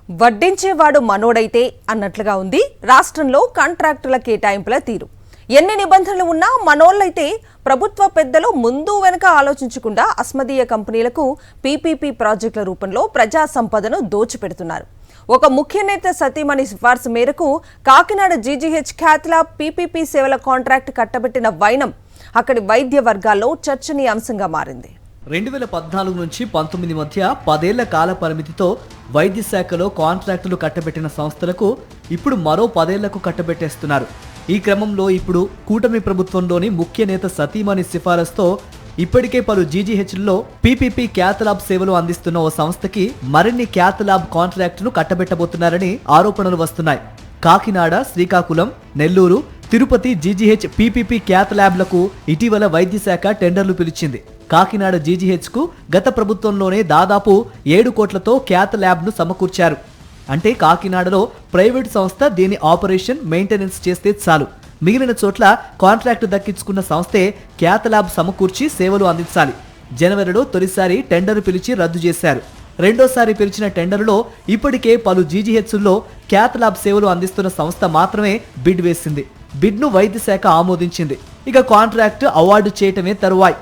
వడ్డించేవాడు మనోడైతే అన్నట్లుగా ఉంది రాష్ట్రంలో కాంట్రాక్టుల కేటాయింపుల తీరు. ఎన్ని నిబంధనలు ఉన్నా మనోళ్ళైతే ప్రభుత్వ పెద్దలు ముందు వెనుక ఆలోచించకుండా అస్మదీయ కంపెనీలకు పీపీపీ ప్రాజెక్టుల రూపంలో ప్రజా సంపదను దోచిపెడుతున్నారు. ఒక ముఖ్య నేత సతీమణి సిఫార్సు మేరకు కాకినాడ జీజీహెచ్ క్యాథ్లాబ్ పీపీపీ సేవల కాంట్రాక్ట్ కట్టబెట్టిన వైనం అక్కడి వైద్య వర్గాల్లో చర్చనీయాంశంగా మారింది. 2014 నుంచి 19 మధ్య 10 ఏళ్ల కాల పరిమితితో వైద్య శాఖలో కాంట్రాక్టులు కట్టబెట్టిన సంస్థలకు ఇప్పుడు మరో 10 ఏళ్లకు కట్టబెట్టేస్తున్నారు. ఈ క్రమంలో ఇప్పుడు కూటమి ప్రభుత్వంలోని ముఖ్య నేత సతీమణి సిఫారసుతో ఇప్పటికే పలు జీజీహెచ్ల్లో పీపీపీ క్యాథ్లాబ్ సేవలు అందిస్తున్న ఓ సంస్థకి మరిన్ని క్యాథ్లాబ్ కాంట్రాక్టును కట్టబెట్టబోతున్నారని ఆరోపణలు వస్తున్నాయి. కాకినాడ, శ్రీకాకుళం, నెల్లూరు, తిరుపతి జీజీహెచ్ పీపీపీ క్యాథ్లాబ్లకు ఇటీవల వైద్య శాఖ టెండర్లు పిలిచింది. కాకినాడ జీజీహెచ్ కు గత ప్రభుత్వంలోనే దాదాపు 7 కోట్లతో క్యాథ్ ల్యాబ్ ను సమకూర్చారు. అంటే కాకినాడలో ప్రైవేట్ సంస్థ దీని ఆపరేషన్ మెయింటెనెన్స్ చేస్తే చాలు. మిగిలిన చోట్ల కాంట్రాక్టు దక్కించుకున్న సంస్థే క్యాథ్ ల్యాబ్ సమకూర్చి సేవలు అందించాలి. జనవరిలో తొలిసారి టెండర్ పిలిచి రద్దు చేశారు. రెండోసారి పిలిచిన టెండర్లో ఇప్పటికే పలు జీజీహెచ్ల్లో క్యాథ్ ల్యాబ్ సేవలు అందిస్తున్న సంస్థ మాత్రమే బిడ్ వేసింది. బిడ్ను వైద్య శాఖ ఆమోదించింది. ఇక కాంట్రాక్టు అవార్డు చేయటమే తరువాయి.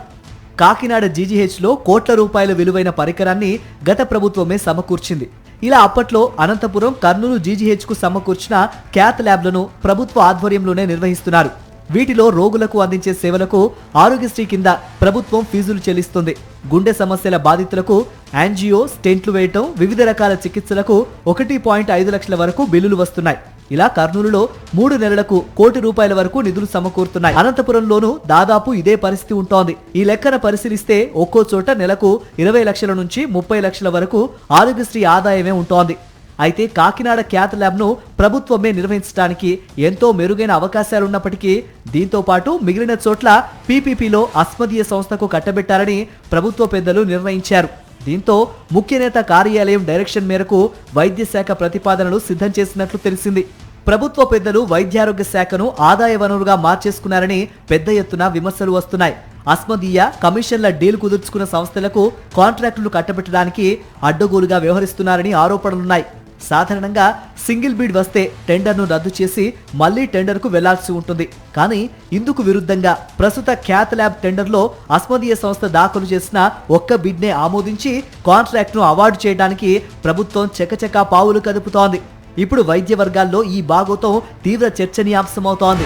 కాకినాడ జీజీహెచ్లో కోట్ల రూపాయల విలువైన పరికరాన్ని గత ప్రభుత్వమే సమకూర్చింది. ఇలా అప్పట్లో అనంతపురం, కర్నూలు జీజీహెచ్కు సమకూర్చిన క్యాథ్ ల్యాబ్లను ప్రభుత్వ ఆధ్వర్యంలోనే నిర్వహిస్తున్నారు. వీటిలో రోగులకు అందించే సేవలకు ఆరోగ్యశ్రీ కింద ప్రభుత్వం ఫీజులు చెల్లిస్తుంది. గుండె సమస్యల బాధితులకు యాంజియో, స్టెంట్లు వేయటం, వివిధ రకాల చికిత్సలకు 1.5 లక్షల వరకు బిల్లులు వస్తున్నాయి. ఇలా కర్నూలులో 3 నెలలకు కోటి రూపాయల వరకు నిధులు సమకూరుతున్నాయి. అనంతపురంలోనూ దాదాపు ఇదే పరిస్థితి ఉంటోంది. ఈ లెక్కన పరిశీలిస్తే ఒక్కో చోట నెలకు 20 లక్షల నుంచి 30 లక్షల వరకు ఆరోగ్యశ్రీ ఆదాయమే ఉంటోంది. అయితే కాకినాడ క్యాథ్ ల్యాబ్ ను ప్రభుత్వమే నిర్వహించడానికి ఎంతో మెరుగైన అవకాశాలున్నప్పటికీ దీంతో పాటు మిగిలిన చోట్ల పీపీపీలో అస్మదీయ సంస్థకు కట్టబెట్టాలని ప్రభుత్వ పెద్దలు నిర్ణయించారు. దీంతో ముఖ్య నేత కార్యాలయం డైరెక్షన్ మేరకు వైద్య శాఖ ప్రతిపాదనలు సిద్ధం చేసినట్లు తెలిసింది. ప్రభుత్వ పెద్దలు వైద్యారోగ్య శాఖను ఆదాయ వనరుగా మార్చేసుకున్నారని పెద్ద ఎత్తున విమర్శలు వస్తున్నాయి. అస్మదీయ కమిషన్ల డీల్ కుదుర్చుకున్న సంస్థలకు కాంట్రాక్టులు కట్టబెట్టడానికి అడ్డగోలుగా వ్యవహరిస్తున్నారని ఆరోపణలున్నాయి. సాధారణంగా సింగిల్ బిడ్ వస్తే టెండర్ను రద్దు చేసి మళ్లీ టెండర్కు వెళ్లాల్సి ఉంటుంది. కానీ ఇందుకు విరుద్ధంగా ప్రస్తుత క్యాథ్ ల్యాబ్ టెండర్లో అస్మదీయ సంస్థ దాఖలు చేసిన ఒక్క బిడ్నే ఆమోదించి కాంట్రాక్ట్ను అవార్డు చేయడానికి ప్రభుత్వం చకచకా పావులు కదుపుతోంది. ఇప్పుడు వైద్య వర్గాల్లో ఈ బాగోతం తీవ్ర చర్చనీయాంశమవుతోంది.